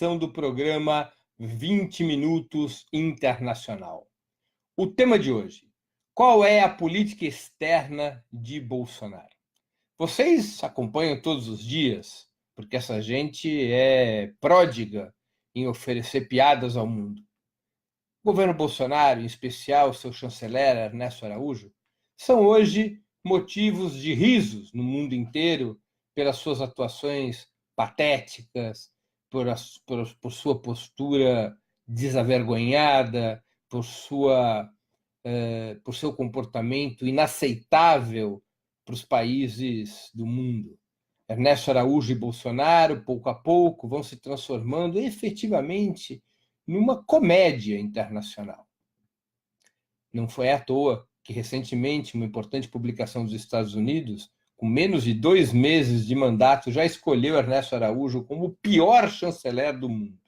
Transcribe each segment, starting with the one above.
edição do programa 20 Minutos Internacional. O tema de hoje: qual é a política externa de Bolsonaro? Vocês acompanham todos os dias, porque essa gente é pródiga em oferecer piadas ao mundo. O governo Bolsonaro, em especial seu chanceler Ernesto Araújo, são hoje motivos de risos no mundo inteiro pelas suas atuações patéticas, por sua postura desavergonhada, por seu comportamento inaceitável para os países do mundo. Ernesto Araújo e Bolsonaro, pouco a pouco, vão se transformando efetivamente numa comédia internacional. Não foi à toa que, recentemente, uma importante publicação dos Estados Unidos, com menos de 2 meses de mandato, já escolheu Ernesto Araújo como o pior chanceler do mundo.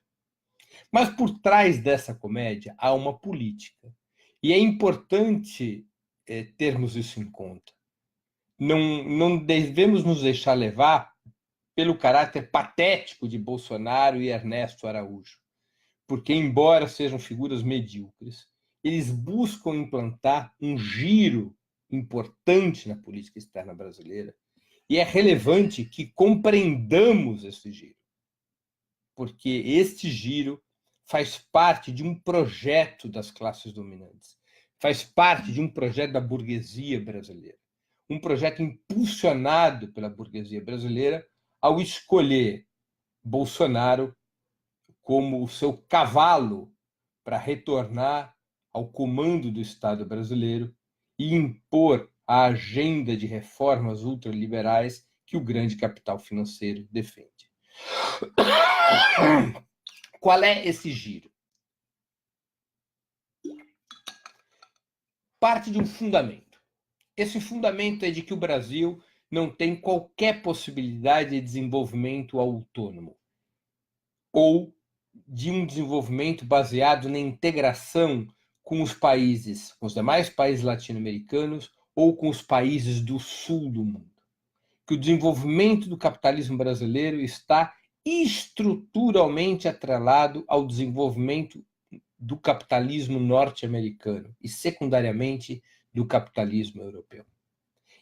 Mas por trás dessa comédia há uma política. E é importante termos isso em conta. Não devemos nos deixar levar pelo caráter patético de Bolsonaro e Ernesto Araújo, porque, embora sejam figuras medíocres, eles buscam implantar um giro importante na política externa brasileira, e é relevante que compreendamos esse giro, porque este giro faz parte de um projeto das classes dominantes, faz parte de um projeto da burguesia brasileira, um projeto impulsionado pela burguesia brasileira ao escolher Bolsonaro como o seu cavalo para retornar ao comando do Estado brasileiro e impor a agenda de reformas ultraliberais que o grande capital financeiro defende. Qual é esse giro? Parte de um fundamento. Esse fundamento é de que o Brasil não tem qualquer possibilidade de desenvolvimento autônomo ou de um desenvolvimento baseado na integração com os países, com os demais países latino-americanos ou com os países do sul do mundo. Que o desenvolvimento do capitalismo brasileiro está estruturalmente atrelado ao desenvolvimento do capitalismo norte-americano e, secundariamente, do capitalismo europeu.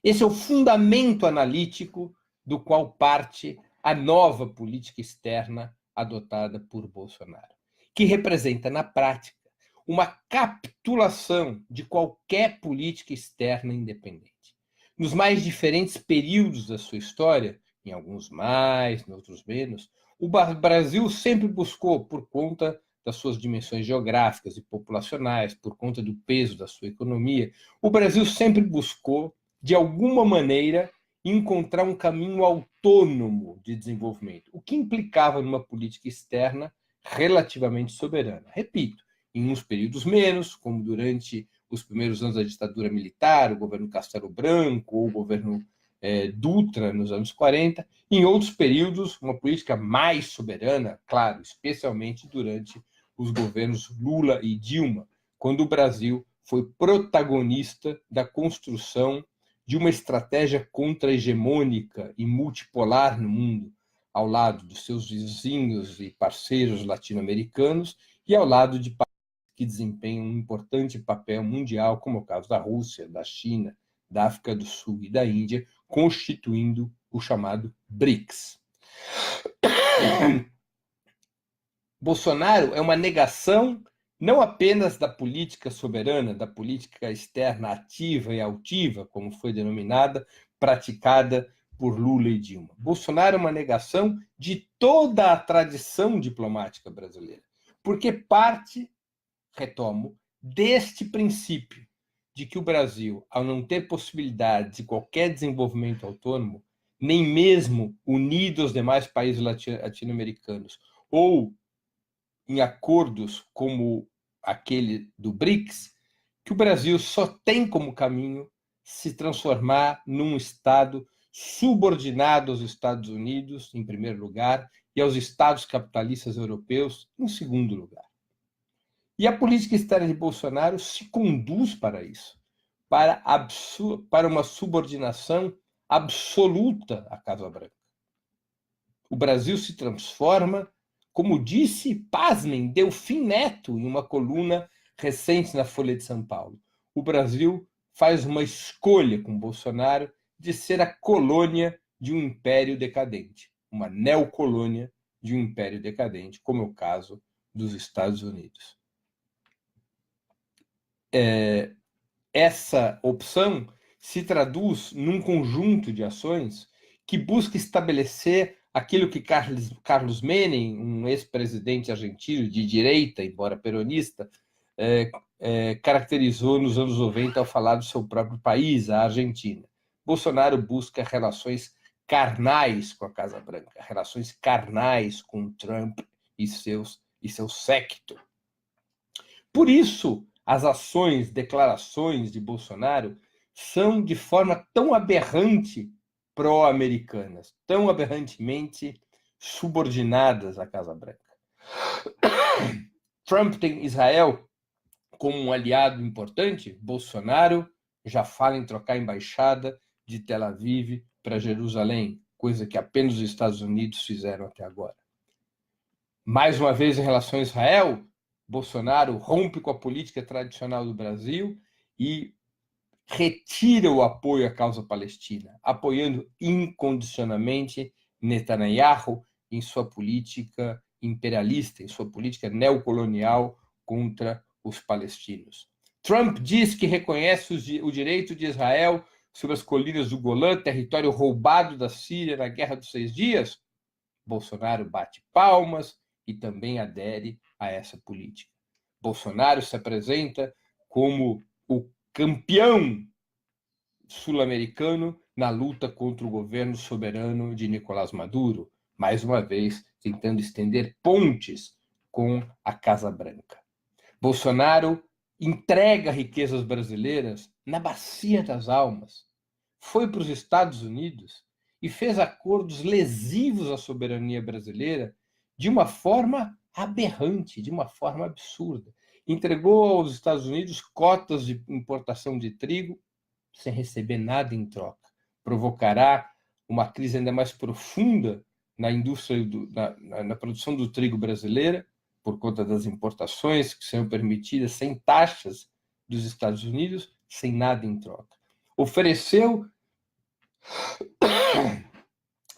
Esse é o fundamento analítico do qual parte a nova política externa adotada por Bolsonaro, que representa, na prática, uma capitulação de qualquer política externa independente. Nos mais diferentes períodos da sua história, em alguns mais, em outros menos, o Brasil sempre buscou, por conta das suas dimensões geográficas e populacionais, por conta do peso da sua economia, o Brasil sempre buscou, de alguma maneira, encontrar um caminho autônomo de desenvolvimento, o que implicava numa política externa relativamente soberana. Repito, em uns períodos menos, como durante os primeiros anos da ditadura militar, o governo Castelo Branco ou o governo Dutra nos anos 40, em outros períodos, uma política mais soberana, claro, especialmente durante os governos Lula e Dilma, quando o Brasil foi protagonista da construção de uma estratégia contra-hegemônica e multipolar no mundo, ao lado dos seus vizinhos e parceiros latino-americanos e ao lado de países que desempenham um importante papel mundial, como é o caso da Rússia, da China, da África do Sul e da Índia, constituindo o chamado BRICS. Bolsonaro é uma negação não apenas da política soberana, da política externa ativa e altiva, como foi denominada, praticada por Lula e Dilma. Bolsonaro é uma negação de toda a tradição diplomática brasileira, porque parte, retomo, deste princípio de que o Brasil, ao não ter possibilidade de qualquer desenvolvimento autônomo, nem mesmo unido aos demais países latino-americanos, ou em acordos como aquele do BRICS, que o Brasil só tem como caminho se transformar num Estado subordinado aos Estados Unidos, em primeiro lugar, e aos Estados capitalistas europeus, em segundo lugar. E a política externa de Bolsonaro se conduz para isso, para uma subordinação absoluta à Casa Branca. O Brasil se transforma Como disse, pasmem, Delfim Neto, em uma coluna recente na Folha de São Paulo. O Brasil faz uma escolha com Bolsonaro de ser a colônia de um império decadente, uma neocolônia de um império decadente, como é o caso dos Estados Unidos. Essa opção se traduz num conjunto de ações que busca estabelecer aquilo que Carlos Menem, um ex-presidente argentino de direita, embora peronista, caracterizou nos anos 90 ao falar do seu próprio país, a Argentina. Bolsonaro busca relações carnais com a Casa Branca, relações carnais com Trump e seu séquito. Por isso, as ações, declarações de Bolsonaro são de forma tão aberrante pró-americanas, tão aberrantemente subordinadas à Casa Branca. Trump tem Israel como um aliado importante, Bolsonaro já fala em trocar a embaixada de Tel Aviv para Jerusalém, coisa que apenas os Estados Unidos fizeram até agora. Mais uma vez, em relação a Israel, Bolsonaro rompe com a política tradicional do Brasil e retira o apoio à causa palestina, apoiando incondicionalmente Netanyahu em sua política imperialista, em sua política neocolonial contra os palestinos. Trump diz que reconhece o direito de Israel sobre as colinas do Golã, território roubado da Síria na Guerra dos 6 Dias. Bolsonaro bate palmas e também adere a essa política. Bolsonaro se apresenta como o campeão sul-americano na luta contra o governo soberano de Nicolás Maduro, mais uma vez tentando estender pontes com a Casa Branca. Bolsonaro entrega riquezas brasileiras na bacia das almas, foi para os Estados Unidos e fez acordos lesivos à soberania brasileira de uma forma aberrante, de uma forma absurda. Entregou aos Estados Unidos cotas de importação de trigo sem receber nada em troca. Provocará uma crise ainda mais profunda na indústria, na produção do trigo brasileira, por conta das importações que serão permitidas sem taxas dos Estados Unidos, sem nada em troca. Ofereceu,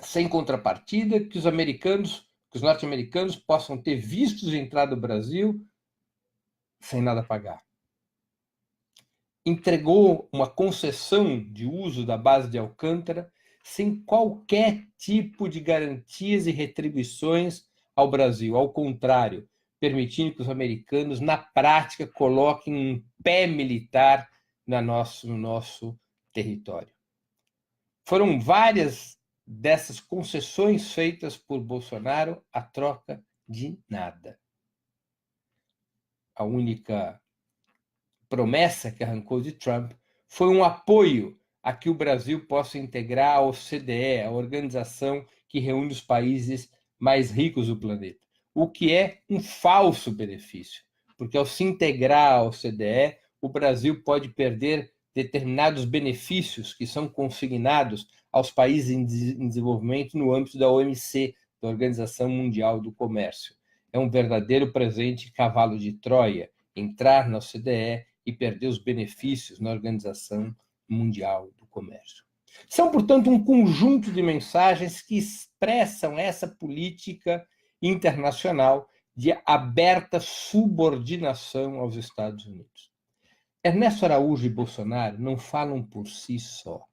sem contrapartida, que os norte-americanos possam ter vistos de entrada no Brasil sem nada pagar. Entregou uma concessão de uso da base de Alcântara sem qualquer tipo de garantias e retribuições ao Brasil. Ao contrário, permitindo que os americanos, na prática, coloquem um pé militar no nosso território. Foram várias dessas concessões feitas por Bolsonaro a troca de nada. A única promessa que arrancou de Trump foi um apoio a que o Brasil possa integrar a OCDE, a organização que reúne os países mais ricos do planeta, o que é um falso benefício, porque ao se integrar à OCDE, o Brasil pode perder determinados benefícios que são consignados aos países em desenvolvimento no âmbito da OMC, da Organização Mundial do Comércio. É um verdadeiro presente cavalo de Troia entrar na OCDE e perder os benefícios na Organização Mundial do Comércio. São, portanto, um conjunto de mensagens que expressam essa política internacional de aberta subordinação aos Estados Unidos. Ernesto Araújo e Bolsonaro não falam por si só.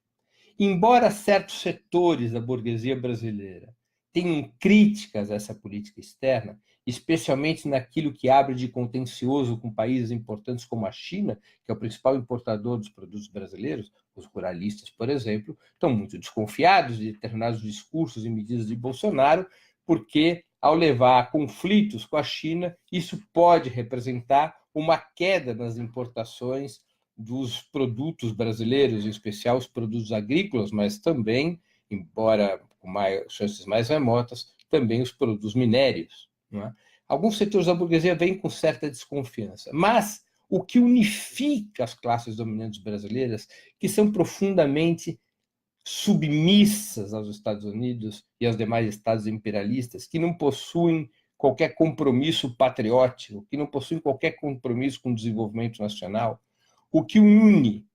Embora certos setores da burguesia brasileira tenham críticas a essa política externa, especialmente naquilo que abre de contencioso com países importantes como a China, que é o principal importador dos produtos brasileiros, os ruralistas, por exemplo, estão muito desconfiados de determinados discursos e medidas de Bolsonaro, porque, ao levar a conflitos com a China, isso pode representar uma queda nas importações dos produtos brasileiros, em especial os produtos agrícolas, mas também, embora com chances mais remotas, também os produtos minérios. Não é? Alguns setores da burguesia vêm com certa desconfiança, mas o que unifica as classes dominantes brasileiras, que são profundamente submissas aos Estados Unidos e aos demais estados imperialistas, que não possuem qualquer compromisso patriótico, que não possuem qualquer compromisso com o desenvolvimento nacional, o que une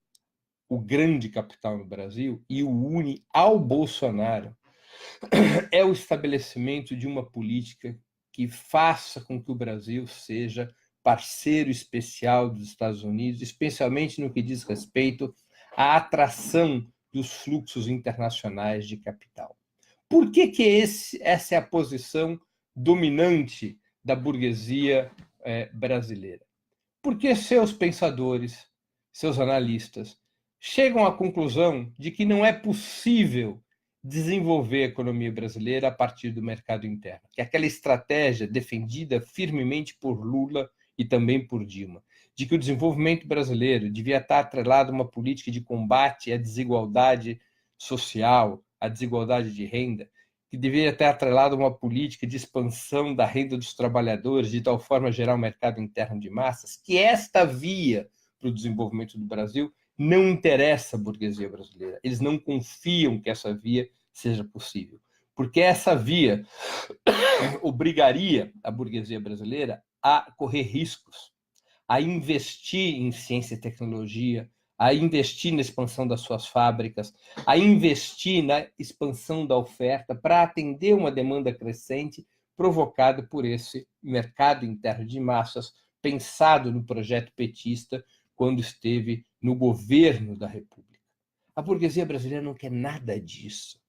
o grande capital no Brasil e o une ao Bolsonaro é o estabelecimento de uma política que faça com que o Brasil seja parceiro especial dos Estados Unidos, especialmente no que diz respeito à atração dos fluxos internacionais de capital. Por que essa é a posição dominante da burguesia brasileira? Porque seus pensadores, seus analistas, chegam à conclusão de que não é possível desenvolver a economia brasileira a partir do mercado interno, que é aquela estratégia defendida firmemente por Lula e também por Dilma, de que o desenvolvimento brasileiro devia estar atrelado a uma política de combate à desigualdade social, à desigualdade de renda, que deveria estar atrelado a uma política de expansão da renda dos trabalhadores, de tal forma a gerar um mercado interno de massas, que esta via para o desenvolvimento do Brasil não interessa a burguesia brasileira. Eles não confiam que essa via seja possível, porque essa via obrigaria a burguesia brasileira a correr riscos, a investir em ciência e tecnologia, a investir na expansão das suas fábricas, a investir na expansão da oferta para atender uma demanda crescente provocada por esse mercado interno de massas, pensado no projeto petista quando esteve no governo da República. A burguesia brasileira não quer nada disso.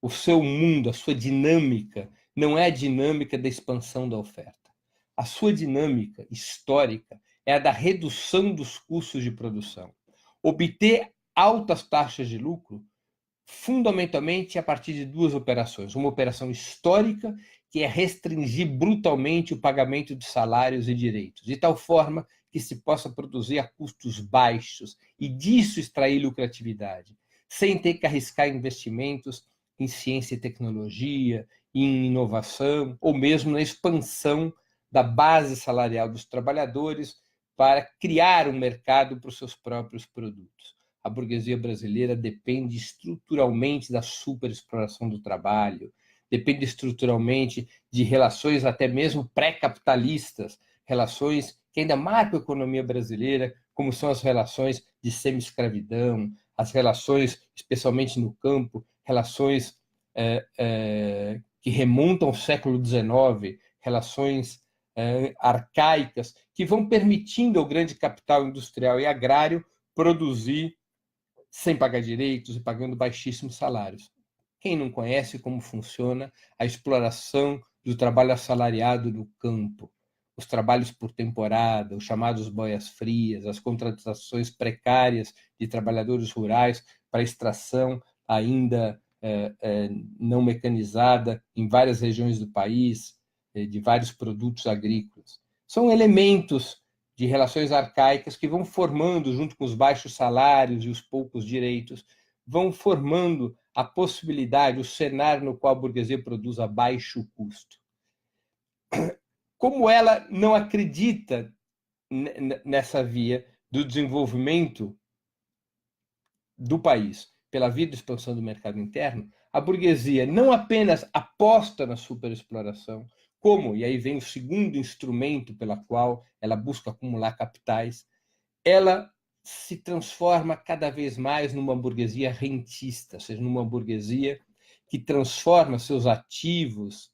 O seu mundo, a sua dinâmica, não é a dinâmica da expansão da oferta. A sua dinâmica histórica é a da redução dos custos de produção. Obter altas taxas de lucro, fundamentalmente a partir de duas operações. Uma operação histórica, que é restringir brutalmente o pagamento de salários e direitos, de tal forma que se possa produzir a custos baixos e disso extrair lucratividade, sem ter que arriscar investimentos em ciência e tecnologia, em inovação, ou mesmo na expansão da base salarial dos trabalhadores para criar um mercado para os seus próprios produtos. A burguesia brasileira depende estruturalmente da superexploração do trabalho, depende estruturalmente de relações até mesmo pré-capitalistas, relações que ainda marcam a economia brasileira, como são as relações de semi-escravidão, as relações, especialmente no campo, relações que remontam ao século XIX, relações arcaicas, que vão permitindo ao grande capital industrial e agrário produzir sem pagar direitos e pagando baixíssimos salários. Quem não conhece como funciona a exploração do trabalho assalariado no campo, os trabalhos por temporada, os chamados boias-frias, as contratações precárias de trabalhadores rurais para extração ainda não mecanizada em várias regiões do país, de vários produtos agrícolas. São elementos de relações arcaicas que vão formando, junto com os baixos salários e os poucos direitos, vão formando a possibilidade, o cenário no qual a burguesia produz a baixo custo. Como ela não acredita nessa via do desenvolvimento do país pela via de expansão do mercado interno, a burguesia não apenas aposta na superexploração, como, e aí vem o segundo instrumento pela qual ela busca acumular capitais, ela se transforma cada vez mais numa burguesia rentista, ou seja, numa burguesia que transforma seus ativos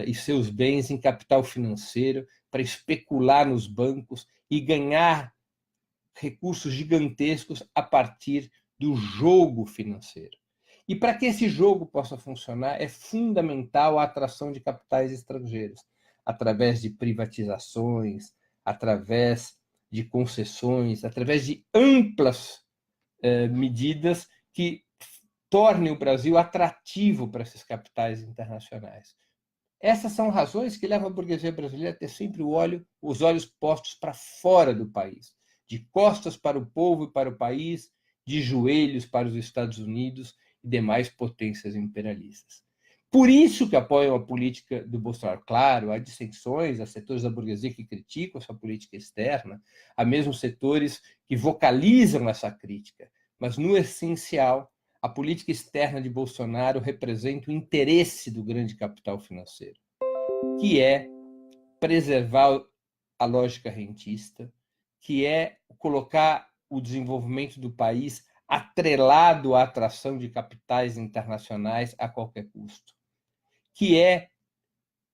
e seus bens em capital financeiro para especular nos bancos e ganhar recursos gigantescos a partir do jogo financeiro. E para que esse jogo possa funcionar, é fundamental a atração de capitais estrangeiros, através de privatizações, através de concessões, através de amplas medidas que tornem o Brasil atrativo para esses capitais internacionais. Essas são razões que levam a burguesia brasileira a ter sempre os olhos postos para fora do país, de costas para o povo e para o país, de joelhos para os Estados Unidos e demais potências imperialistas. Por isso que apoiam a política do Bolsonaro. Claro, há dissensões, há setores da burguesia que criticam essa política externa, há mesmo setores que vocalizam essa crítica, mas, no essencial, a política externa de Bolsonaro representa o interesse do grande capital financeiro. que é preservar a lógica rentista, que é colocar o desenvolvimento do país atrelado à atração de capitais internacionais a qualquer custo, que é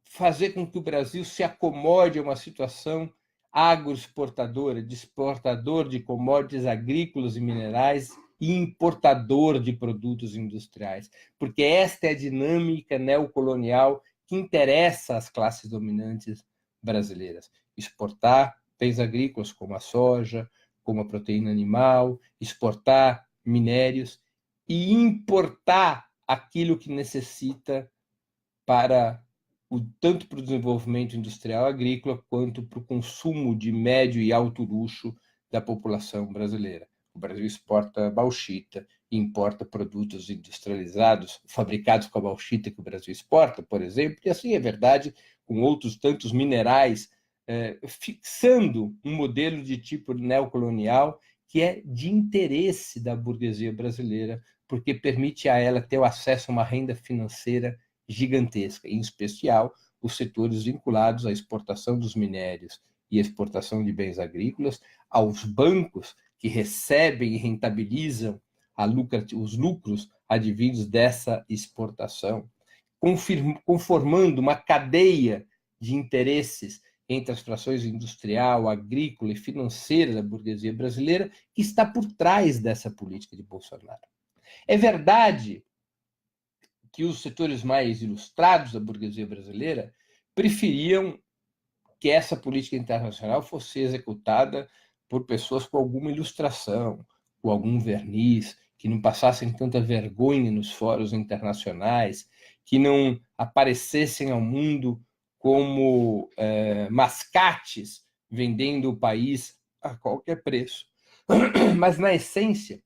fazer com que o Brasil se acomode a uma situação agroexportadora, de exportador de commodities agrícolas e minerais e importador de produtos industriais, porque esta é a dinâmica neocolonial que interessa às classes dominantes brasileiras. Exportar bens agrícolas como a soja, como a proteína animal, exportar minérios e importar aquilo que necessita para tanto para o desenvolvimento industrial agrícola quanto para o consumo de médio e alto luxo da população brasileira. O Brasil exporta bauxita e importa produtos industrializados fabricados com a bauxita que o Brasil exporta, por exemplo, e assim é verdade com outros tantos minerais, fixando um modelo de tipo neocolonial que é de interesse da burguesia brasileira, porque permite a ela ter o acesso a uma renda financeira gigantesca, em especial os setores vinculados à exportação dos minérios e exportação de bens agrícolas, aos bancos que recebem e rentabilizam os lucros advindos dessa exportação, conformando uma cadeia de interesses entre as frações industrial, agrícola e financeira da burguesia brasileira que está por trás dessa política de Bolsonaro. É verdade que os setores mais ilustrados da burguesia brasileira preferiam que essa política internacional fosse executada por pessoas com alguma ilustração, com algum verniz, que não passassem tanta vergonha nos fóruns internacionais, que não aparecessem ao mundo como mascates vendendo o país a qualquer preço. Mas, na essência,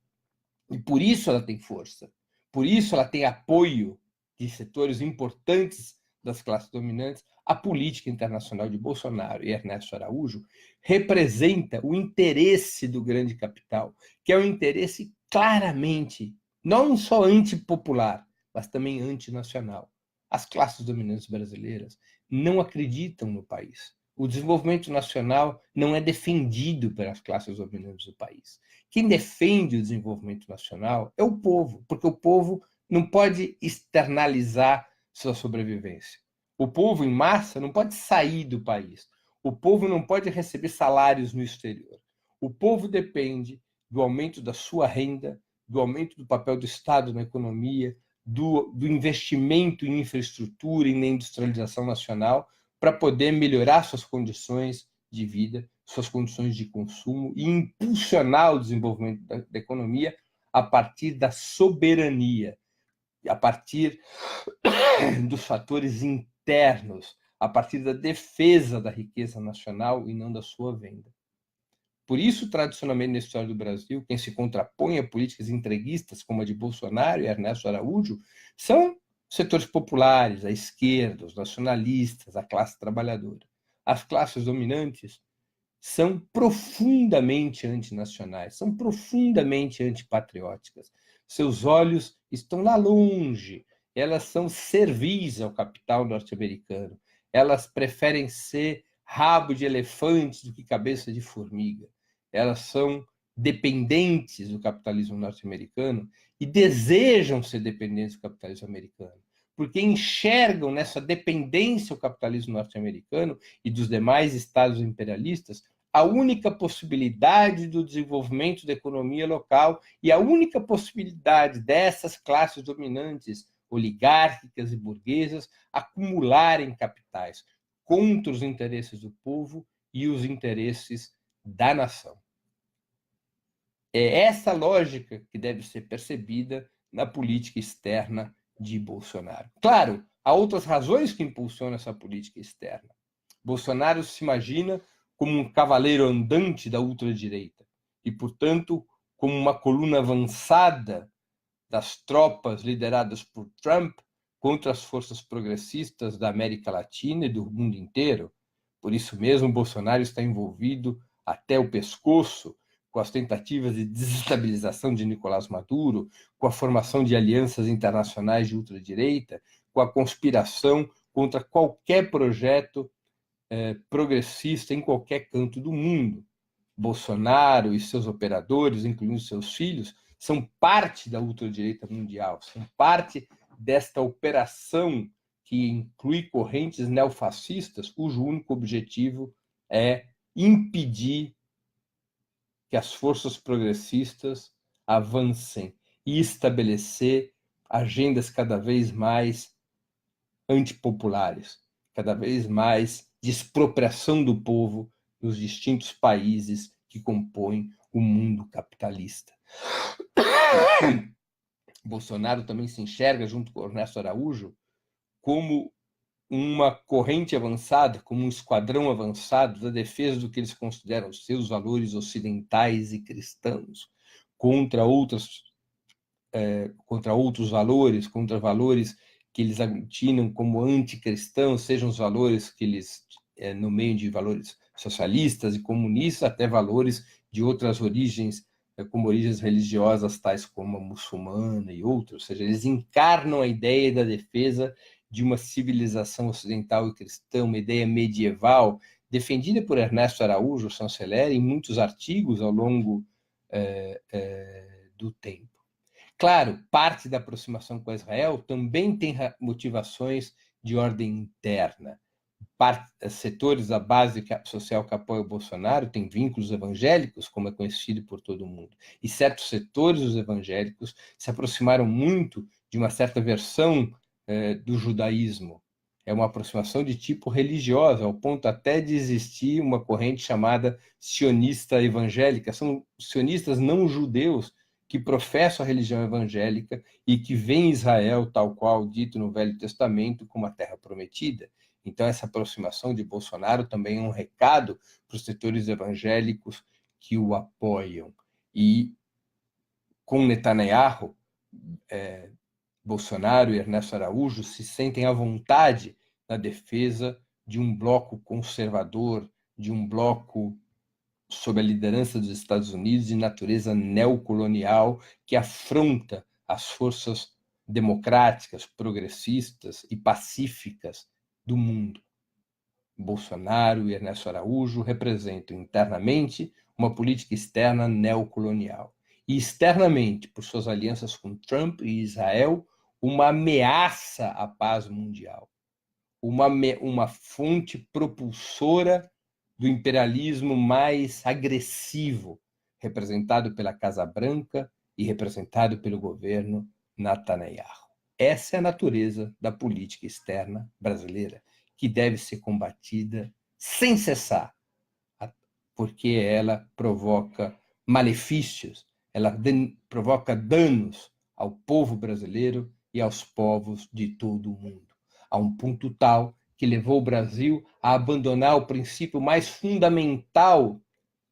e por isso ela tem força, por isso ela tem apoio de setores importantes das classes dominantes, a política internacional de Bolsonaro e Ernesto Araújo representa o interesse do grande capital, que é um interesse claramente, não só antipopular, mas também antinacional. As classes dominantes brasileiras não acreditam no país. O desenvolvimento nacional não é defendido pelas classes dominantes do país. Quem defende o desenvolvimento nacional é o povo, porque o povo não pode externalizar sua sobrevivência. O povo, em massa, não pode sair do país. O povo não pode receber salários no exterior. O povo depende do aumento da sua renda, do aumento do papel do Estado na economia, do investimento em infraestrutura e na industrialização nacional para poder melhorar suas condições de vida, suas condições de consumo e impulsionar o desenvolvimento da economia a partir da soberania, a partir dos fatores internos, a partir da defesa da riqueza nacional e não da sua venda. Por isso, tradicionalmente, na história do Brasil, quem se contrapõe a políticas entreguistas como a de Bolsonaro e Ernesto Araújo são setores populares, a esquerda, os nacionalistas, a classe trabalhadora. As classes dominantes são profundamente antinacionais, são profundamente antipatrióticas. Seus olhos estão lá longe, elas são servis ao capital norte-americano, elas preferem ser rabo de elefante do que cabeça de formiga. Elas são dependentes do capitalismo norte-americano e desejam ser dependentes do capitalismo americano, porque enxergam nessa dependência ao capitalismo norte-americano e dos demais estados imperialistas a única possibilidade do desenvolvimento da economia local e a única possibilidade dessas classes dominantes, oligárquicas e burguesas, acumularem capitais contra os interesses do povo e os interesses da nação. É essa lógica que deve ser percebida na política externa de Bolsonaro. Claro, há outras razões que impulsionam essa política externa. Bolsonaro se imagina como um cavaleiro andante da ultradireita e, portanto, como uma coluna avançada das tropas lideradas por Trump contra as forças progressistas da América Latina e do mundo inteiro. Por isso mesmo, Bolsonaro está envolvido até o pescoço com as tentativas de desestabilização de Nicolás Maduro, com a formação de alianças internacionais de ultradireita, com a conspiração contra qualquer projeto progressista em qualquer canto do mundo. Bolsonaro e seus operadores, incluindo seus filhos, são parte da ultradireita mundial, são parte desta operação que inclui correntes neofascistas, cujo único objetivo é impedir que as forças progressistas avancem e estabelecer agendas cada vez mais antipopulares, cada vez mais de expropriação do povo nos distintos países que compõem o mundo capitalista. Bolsonaro também se enxerga, junto com Ernesto Araújo, como uma corrente avançada, como um esquadrão avançado da defesa do que eles consideram seus valores ocidentais e cristãos, contra outros valores, contra valores que eles aglutinam como anticristãos, sejam os valores que eles nomeiam de valores socialistas e comunistas, até valores de outras origens, como origens religiosas, tais como a muçulmana e outros. Ou seja, eles encarnam a ideia da defesa de uma civilização ocidental e cristã, uma ideia medieval, defendida por Ernesto Araújo, chanceler, em muitos artigos ao longo do tempo. Claro, parte da aproximação com Israel também tem motivações de ordem interna. Setores da base social que apoiam o Bolsonaro têm vínculos evangélicos, como é conhecido por todo mundo. E certos setores dos evangélicos se aproximaram muito de uma certa versão do judaísmo. É uma aproximação de tipo religiosa, ao ponto até de existir uma corrente chamada sionista evangélica. São sionistas não judeus que professam a religião evangélica e que veem Israel, tal qual dito no Velho Testamento, como a terra prometida. Então, essa aproximação de Bolsonaro também é um recado para os setores evangélicos que o apoiam. E com Netanyahu, Bolsonaro e Ernesto Araújo se sentem à vontade na defesa de um bloco conservador, de um bloco sob a liderança dos Estados Unidos de natureza neocolonial que afronta as forças democráticas, progressistas e pacíficas do mundo. Bolsonaro e Ernesto Araújo representam internamente uma política externa neocolonial e externamente, por suas alianças com Trump e Israel, uma ameaça à paz mundial, uma fonte propulsora do imperialismo mais agressivo, representado pela Casa Branca e representado pelo governo Netanyahu. Essa é a natureza da política externa brasileira, que deve ser combatida sem cessar, porque ela provoca malefícios, ela provoca danos ao povo brasileiro e aos povos de todo o mundo, a um ponto tal que levou o Brasil a abandonar o princípio mais fundamental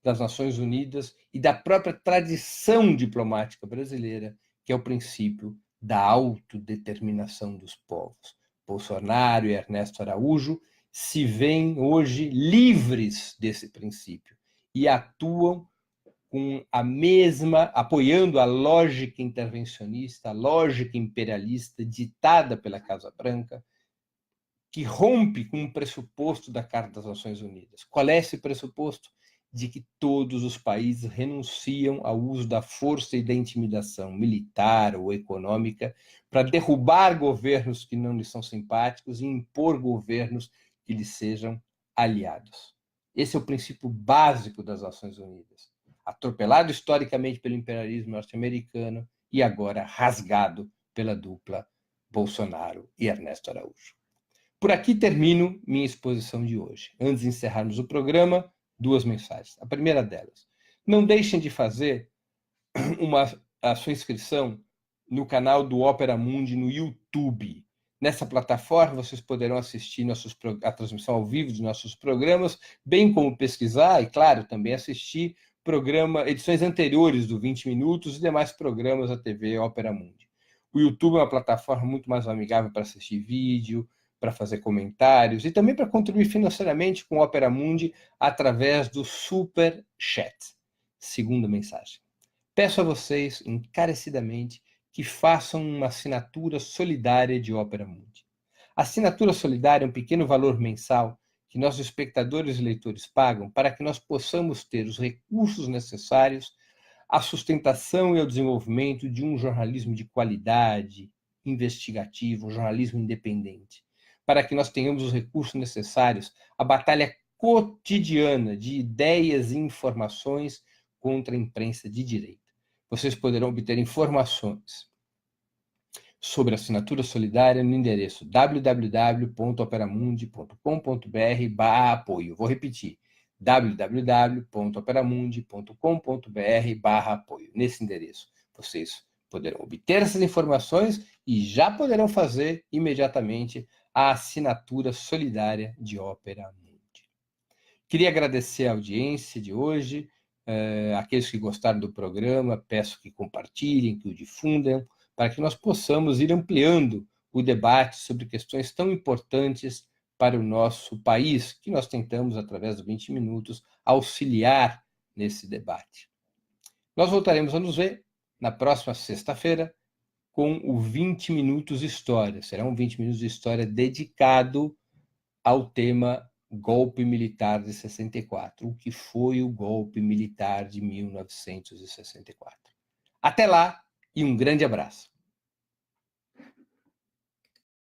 das Nações Unidas e da própria tradição diplomática brasileira, que é o princípio da autodeterminação dos povos. Bolsonaro e Ernesto Araújo se veem hoje livres desse princípio e atuam com a mesma, apoiando a lógica intervencionista, a lógica imperialista ditada pela Casa Branca, que rompe com o pressuposto da Carta das Nações Unidas. Qual é esse pressuposto? De que todos os países renunciam ao uso da força e da intimidação militar ou econômica para derrubar governos que não lhes são simpáticos e impor governos que lhes sejam aliados. Esse é o princípio básico das Nações Unidas, atropelado historicamente pelo imperialismo norte-americano e agora rasgado pela dupla Bolsonaro e Ernesto Araújo. Por aqui termino minha exposição de hoje. Antes de encerrarmos o programa, 2 mensagens. A primeira delas: não deixem de fazer a sua inscrição no canal do Opera Mundi no YouTube. Nessa plataforma, vocês poderão assistir a transmissão ao vivo de nossos programas, bem como pesquisar e, claro, também assistir edições anteriores do 20 Minutos e demais programas da TV Opera Mundi. O YouTube é uma plataforma muito mais amigável para assistir vídeo, para fazer comentários e também para contribuir financeiramente com o Opera Mundi através do Super Chat. Segunda mensagem: peço a vocês encarecidamente que façam uma assinatura solidária de Opera Mundi. A assinatura solidária é um pequeno valor mensal que nossos espectadores e leitores pagam para que nós possamos ter os recursos necessários à sustentação e ao desenvolvimento de um jornalismo de qualidade, investigativo, um jornalismo independente, para que nós tenhamos os recursos necessários à batalha cotidiana de ideias e informações contra a imprensa de direita. Vocês poderão obter informações sobre a assinatura solidária no endereço www.operamundi.com.br/apoio. Vou repetir, www.operamundi.com.br/apoio. Nesse endereço, vocês poderão obter essas informações e já poderão fazer imediatamente a assinatura solidária de Opera Mundi. Queria agradecer a audiência de hoje, aqueles que gostaram do programa, peço que compartilhem, que o difundam, para que nós possamos ir ampliando o debate sobre questões tão importantes para o nosso país, que nós tentamos, através dos 20 minutos, auxiliar nesse debate. Nós voltaremos a nos ver na próxima sexta-feira com o 20 Minutos História. Serão 20 minutos de história dedicado ao tema golpe militar de 64. O que foi o golpe militar de 1964? Até lá e um grande abraço.